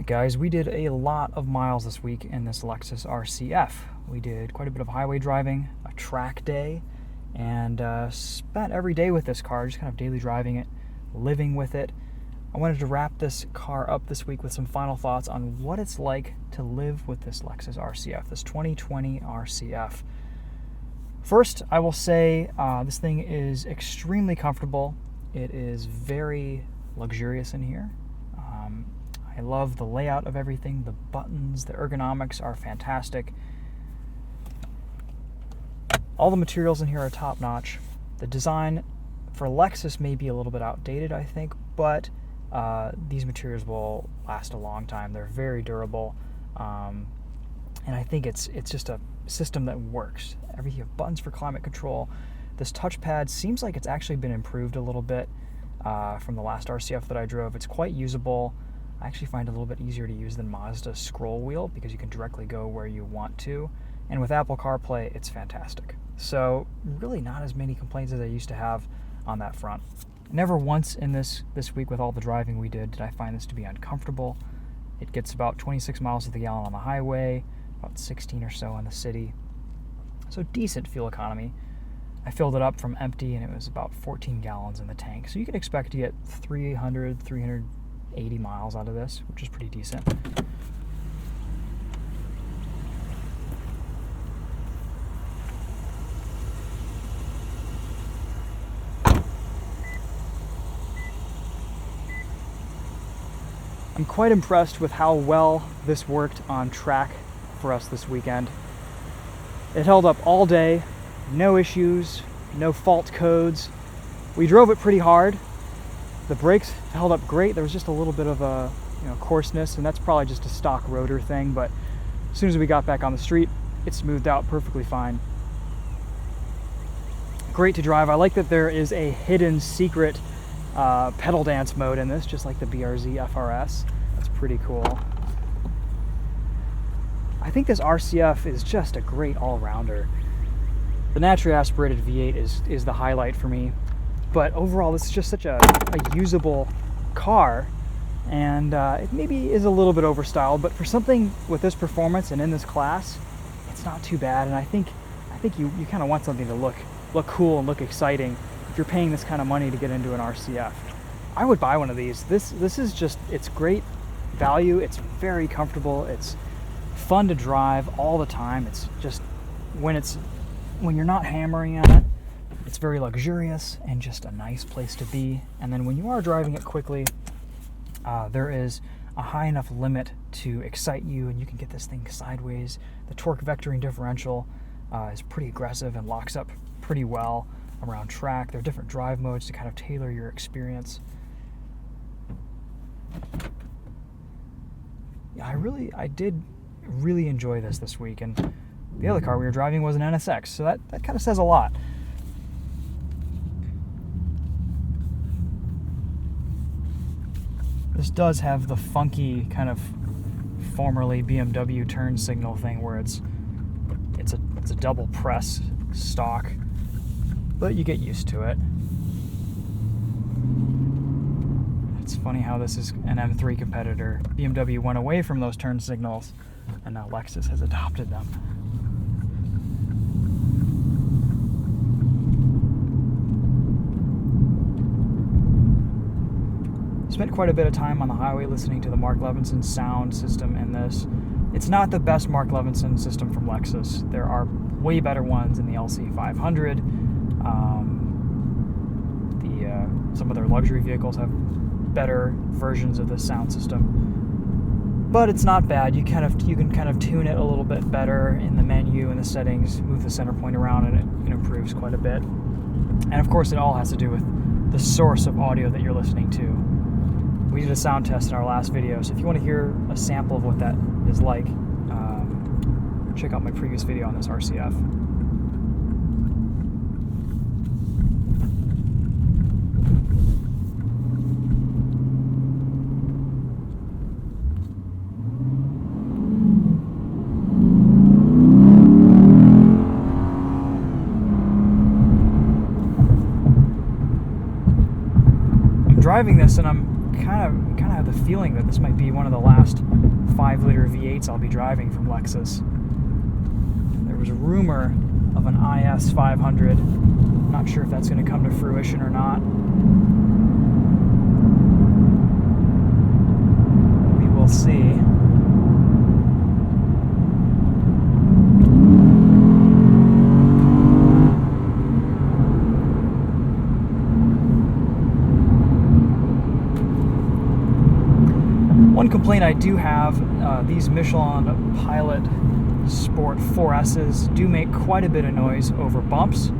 guys, we did a lot of miles this week in this Lexus RCF. We did quite a bit of highway driving, a track day, and spent every day with this car, just kind of daily driving it, living with it. I wanted to wrap this car up this week with some final thoughts on what it's like to live with this Lexus RCF, this 2020 RCF. First, I will say this thing is extremely comfortable. It is very luxurious in here. I love the layout of everything, the buttons, the ergonomics are fantastic. All the materials in here are top-notch. The design for Lexus may be a little bit outdated, I think, but these materials will last a long time. They're very durable, and I think it's just a system that works. You have buttons for climate control. This touchpad seems like it's actually been improved a little bit from the last RCF that I drove. It's quite usable. I actually find it a little bit easier to use than Mazda's scroll wheel because you can directly go where you want to. And with Apple CarPlay, it's fantastic. So really not as many complaints as I used to have on that front. Never once in this week with all the driving we did I find this to be uncomfortable. It gets about 26 miles to the gallon on the highway, about 16 or so in the city. So decent fuel economy. I filled it up from empty and it was about 14 gallons in the tank. So you can expect to get 380 miles out of this, which is pretty decent. I'm quite impressed with how well this worked on track for us this weekend. It held up all day, no issues, no fault codes. We drove it pretty hard. The brakes held up great. There was just a little bit of a coarseness, and that's probably just a stock rotor thing, but as soon as we got back on the street, it smoothed out perfectly fine. Great to drive. I like that there is a hidden secret pedal dance mode in this, just like the BRZ FRS. That's pretty cool. I think this RCF is just a great all-rounder. The naturally aspirated V8 is the highlight for me, but overall this is just such a usable car, and it maybe is a little bit overstyled, but for something with this performance and in this class, it's not too bad. And I think you kind of want something to look cool and look exciting if you're paying this kind of money to get into an RCF. I would buy one of these. This is just, it's great value. It's very comfortable. It's fun to drive all the time. It's just when you're not hammering at it, it's very luxurious and just a nice place to be. And then when you are driving it quickly, there is a high enough limit to excite you, and you can get this thing sideways. The torque vectoring differential is pretty aggressive and locks up pretty well around track. There are different drive modes to kind of tailor your experience. Yeah, I did really enjoy this week, and the other car we were driving was an NSX, so that kind of says a lot. This does have the funky kind of formerly BMW turn signal thing where it's a double press stock, but you get used to it. It's funny how this is an M3 competitor. BMW went away from those turn signals, and now Lexus has adopted them. Spent quite a bit of time on the highway listening to the Mark Levinson sound system in this. It's not the best Mark Levinson system from Lexus. There are way better ones in the LC500. Some of their luxury vehicles have better versions of the sound system, but it's not bad. You can kind of tune it a little bit better in the menu and the settings, move the center point around, and it improves quite a bit. And of course, it all has to do with the source of audio that you're listening to. We did a sound test in our last video, so if you want to hear a sample of what that is like, check out my previous video on this RCF. I'm driving this and I'm kind of have the feeling that this might be one of the last 5-liter V8s I'll be driving from Lexus. There was a rumor of an IS 500. I'm not sure if that's going to come to fruition or not. We will see. One complaint I do have, these Michelin Pilot Sport 4S's do make quite a bit of noise over bumps,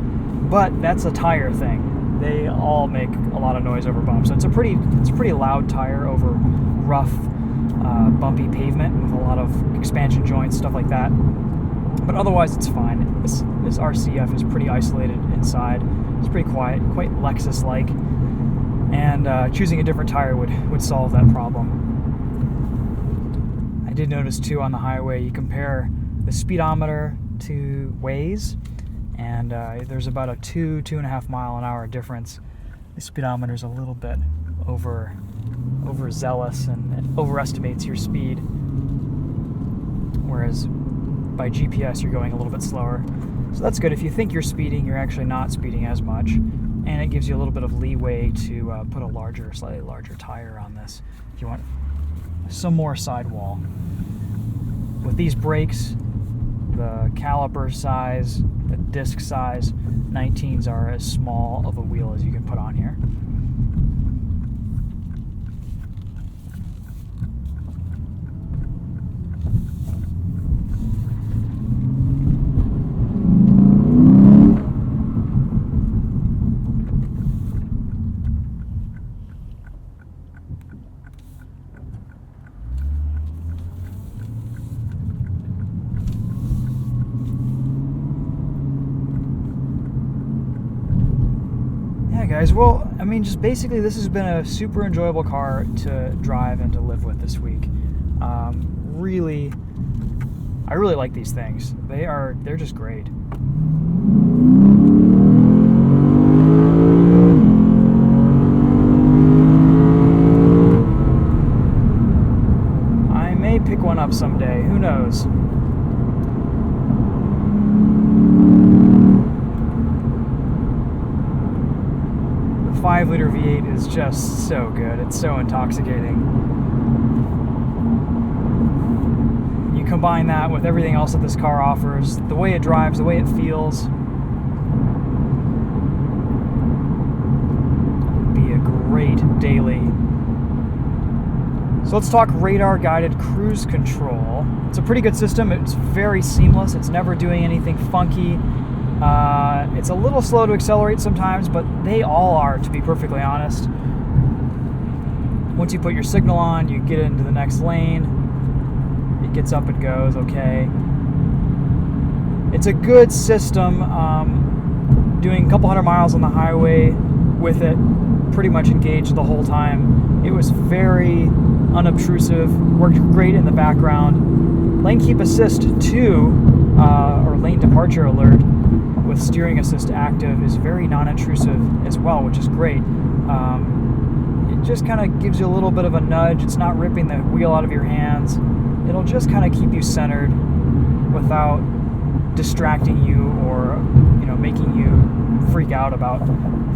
but that's a tire thing. They all make a lot of noise over bumps. It's a pretty loud tire over rough, bumpy pavement with a lot of expansion joints, stuff like that. But otherwise, it's fine. This RCF is pretty isolated inside. It's pretty quiet, quite Lexus-like, and choosing a different tire would solve that problem. I did notice too on the highway, you compare the speedometer to Waze, and there's about a 2.5 mile an hour difference. The speedometer is a little bit overzealous and overestimates your speed, whereas by GPS you're going a little bit slower. So that's good. If you think you're speeding, you're actually not speeding as much, and it gives you a little bit of leeway to put a slightly larger tire on this if you want some more sidewall. With these brakes, the caliper size, the disc size, 19s are as small of a wheel as you can put on here. Guys, well, I mean, just basically this has been a super enjoyable car to drive and to live with this week. I really like these things. They're just great. I may pick one up someday, who knows? 5-liter V8 is just so good. It's so intoxicating. You combine that with everything else that this car offers, the way it drives, the way it feels. It'd be a great daily. So let's talk radar guided cruise control. It's a pretty good system. It's very seamless. It's never doing anything funky. It's a little slow to accelerate sometimes, but they all are, to be perfectly honest. Once you put your signal on, you get into the next lane, it gets up and goes, okay. It's a good system. Doing a couple hundred miles on the highway with it, pretty much engaged the whole time. It was very unobtrusive, worked great in the background. Lane keep assist 2, or lane departure alert, with steering assist active is very non-intrusive as well, which is great. It just kind of gives you a little bit of a nudge. It's not ripping the wheel out of your hands. It'll just kind of keep you centered without distracting you or making you freak out about,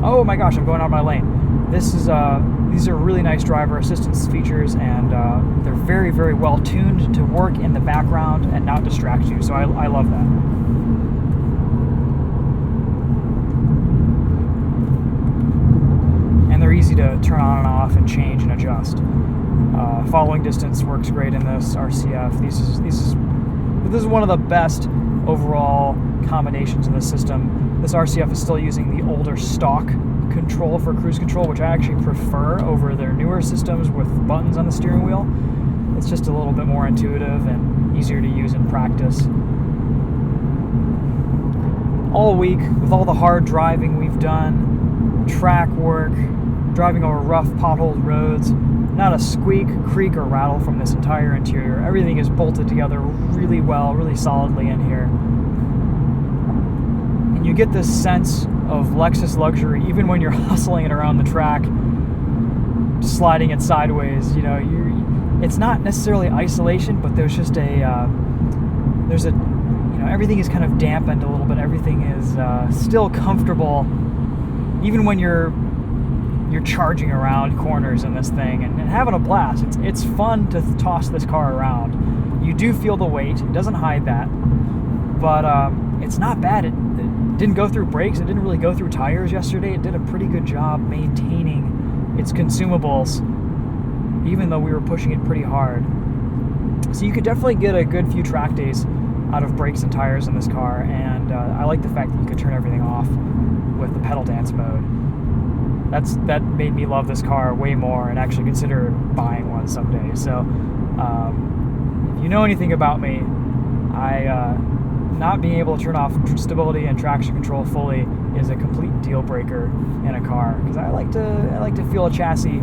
oh my gosh, I'm going out of my lane. These are really nice driver assistance features, and they're very, very well tuned to work in the background and not distract you. So I love that. They're easy to turn on and off and change and adjust. Following distance works great in this RCF. This is one of the best overall combinations in the system. This RCF is still using the older stock control for cruise control, which I actually prefer over their newer systems with buttons on the steering wheel. It's just a little bit more intuitive and easier to use in practice. All week, with all the hard driving we've done, track work, driving over rough potholed roads, not a squeak, creak, or rattle from this entire interior. Everything is bolted together really well, really solidly in here. And you get this sense of Lexus luxury even when you're hustling it around the track. sliding it sideways. You know, it's not necessarily isolation, but there's just everything is kind of dampened a little bit. Everything is still comfortable, even when you're charging around corners in this thing and having a blast. It's fun to toss this car around. You do feel the weight. It doesn't hide that, but it's not bad. It didn't go through brakes. It didn't really go through tires yesterday. It did a pretty good job maintaining its consumables, even though we were pushing it pretty hard. So you could definitely get a good few track days out of brakes and tires in this car, and I like the fact that you could turn everything off with the pedal dance mode. That made me love this car way more and actually consider buying one someday. So if you know anything about me, not being able to turn off stability and traction control fully is a complete deal breaker in a car, because I like to feel a chassis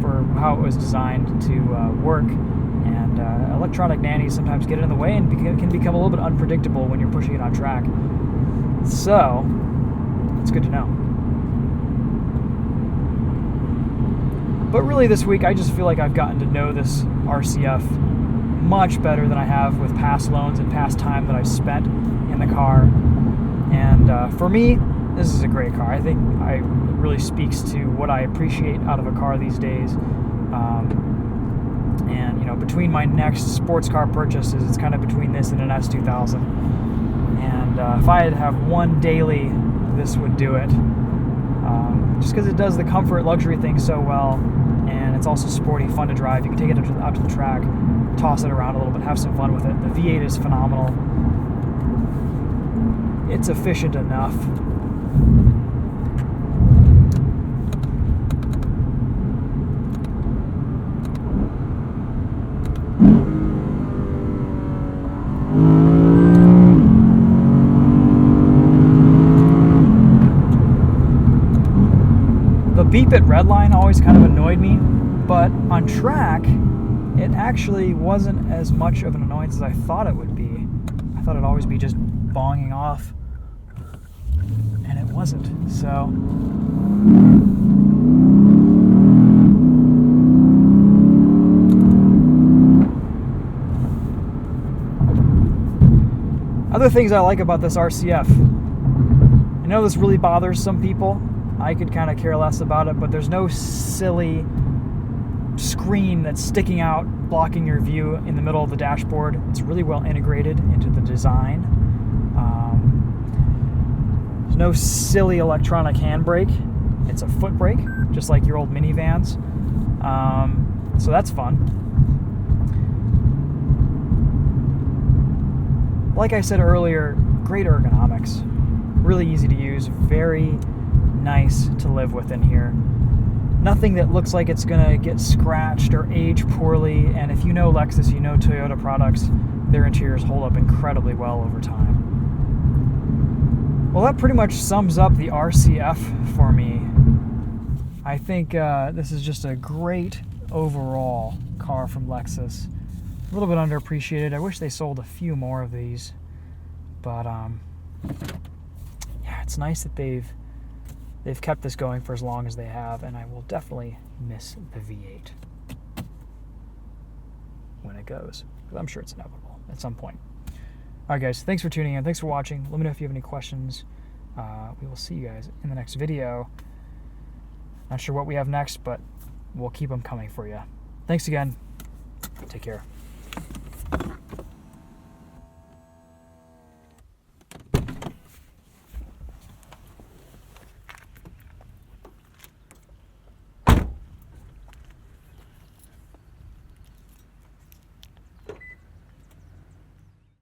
for how it was designed to work. And electronic nannies sometimes get in the way and can become a little bit unpredictable when you're pushing it on track. So it's good to know. But really this week I just feel like I've gotten to know this RCF much better than I have with past loans and past time that I've spent in the car. And for me, this is a great car. I think it really speaks to what I appreciate out of a car these days. And you know, between my next sports car purchases, it's kind of between this and an S2000. And if I had to have one daily, this would do it. Just because it does the comfort luxury thing so well, and it's also sporty, fun to drive. You can take it out to the track, toss it around a little bit, have some fun with it. The V8 is phenomenal. It's efficient enough. The beep at redline always kind of annoyed me, but on track, it actually wasn't as much of an annoyance as I thought it would be. I thought it'd always be just bonging off, and it wasn't. So other things I like about this RCF. I know this really bothers some people. I could kind of care less about it, but there's no silly screen that's sticking out, blocking your view in the middle of the dashboard. It's really well integrated into the design. There's no silly electronic handbrake. It's a foot brake, just like your old minivans. So that's fun. Like I said earlier, great ergonomics. Really easy to use, very nice to live with in here. Nothing that looks like it's gonna get scratched or age poorly, and if you know Lexus, you know Toyota products, their interiors hold up incredibly well over time. Well, that pretty much sums up the RCF for me. I think this is just a great overall car from Lexus. A little bit underappreciated. I wish they sold a few more of these, but yeah, it's nice that they've kept this going for as long as they have, and I will definitely miss the V8 when it goes, because I'm sure it's inevitable at some point. All right, guys, thanks for tuning in. Thanks for watching. Let me know if you have any questions. We will see you guys in the next video. Not sure what we have next, but we'll keep them coming for you. Thanks again. Take care.